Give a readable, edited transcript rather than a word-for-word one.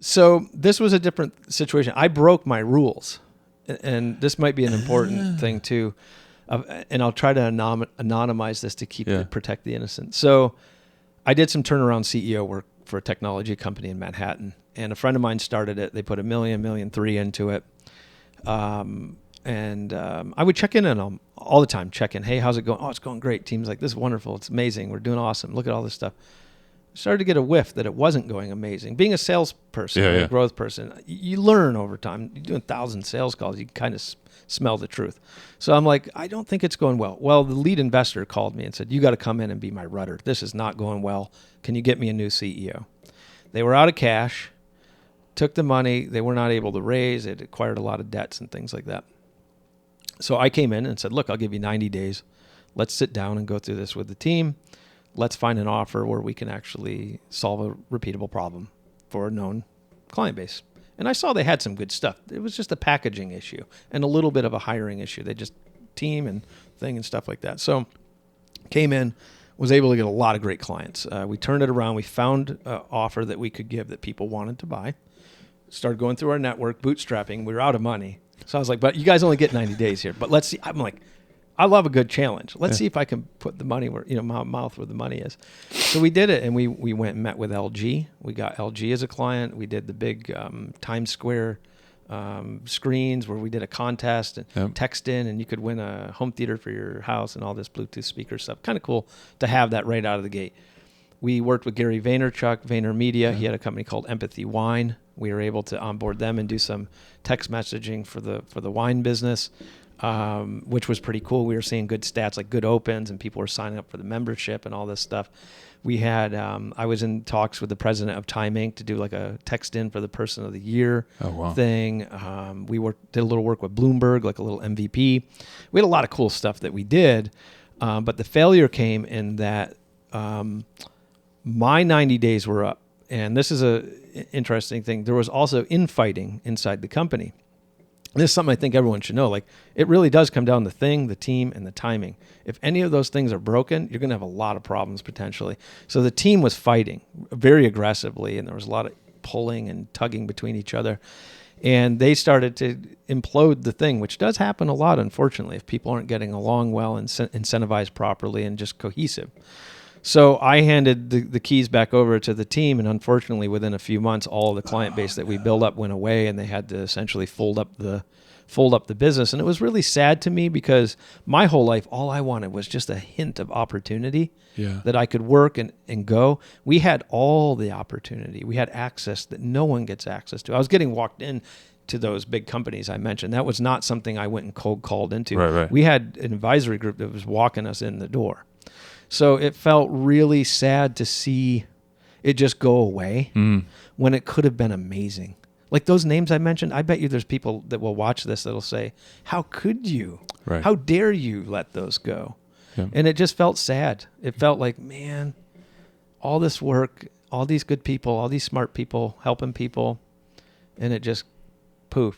So this was a different situation. I broke my rules, and this might be an important thing too. And I'll try to anonymize this to protect the innocent. So I did some turnaround CEO work for a technology company in Manhattan, and a friend of mine started it. They put $1 million, $1.3 million into it. I would check in on them all the time, check in. Hey, how's it going? Oh, it's going great. Team's like, this is wonderful. It's amazing. We're doing awesome. Look at all this stuff. Started to get a whiff that it wasn't going amazing. Being a salesperson, a growth person, you learn over time. You're doing 1,000 sales calls. You can kind of smell the truth. So I'm like, I don't think it's going well. Well, the lead investor called me and said, you got to come in and be my rudder. This is not going well. Can you get me a new CEO? They were out of cash, took the money. They were not able to raise. It acquired a lot of debts and things like that. So I came in and said, look, I'll give you 90 days. Let's sit down and go through this with the team. Let's find an offer where we can actually solve a repeatable problem for a known client base. And I saw they had some good stuff. It was just a packaging issue and a little bit of a hiring issue. They just team and thing and stuff like that. So came in, was able to get a lot of great clients. We turned it around. We found an offer that we could give that people wanted to buy. Started going through our network, bootstrapping. We were out of money. So I was like, but you guys only get 90 days here. But let's see. I'm like, I love a good challenge. Let's see if I can put the money where, my mouth where the money is. So we did it, and we went and met with LG. We got LG as a client. We did the big Times Square screens where we did a contest and text in, and you could win a home theater for your house and all this Bluetooth speaker stuff. Kind of cool to have that right out of the gate. We worked with Gary Vaynerchuk, VaynerMedia. He had a company called Empathy Wine. We were able to onboard them and do some text messaging for the wine business. Which was pretty cool. We were seeing good stats, like good opens, and people were signing up for the membership and all this stuff. We had, I was in talks with the president of Time Inc. to do like a text in for the person of the year thing. We did a little work with Bloomberg, like a little MVP. We had a lot of cool stuff that we did, but the failure came in that my 90 days were up. And this is a interesting thing. There was also infighting inside the company. This is something I think everyone should know. Like, it really does come down to the team, and the timing. If any of those things are broken, you're going to have a lot of problems potentially. So the team was fighting very aggressively, and there was a lot of pulling and tugging between each other. And they started to implode the thing, which does happen a lot, unfortunately, if people aren't getting along well and incentivized properly and just cohesive. So I handed the keys back over to the team, and unfortunately, within a few months, all of the client base that we built up went away, and they had to essentially fold up the business. And it was really sad to me because my whole life, all I wanted was just a hint of opportunity that I could work and go. We had all the opportunity. We had access that no one gets access to. I was getting walked in to those big companies I mentioned. That was not something I went and cold called into. Right. We had an advisory group that was walking us in the door. So it felt really sad to see it just go away when it could have been amazing. Like those names I mentioned, I bet you there's people that will watch this that'll say, how could you? Right. How dare you let those go? Yeah. And it just felt sad. It felt like, man, all this work, all these good people, all these smart people helping people, and it just poof.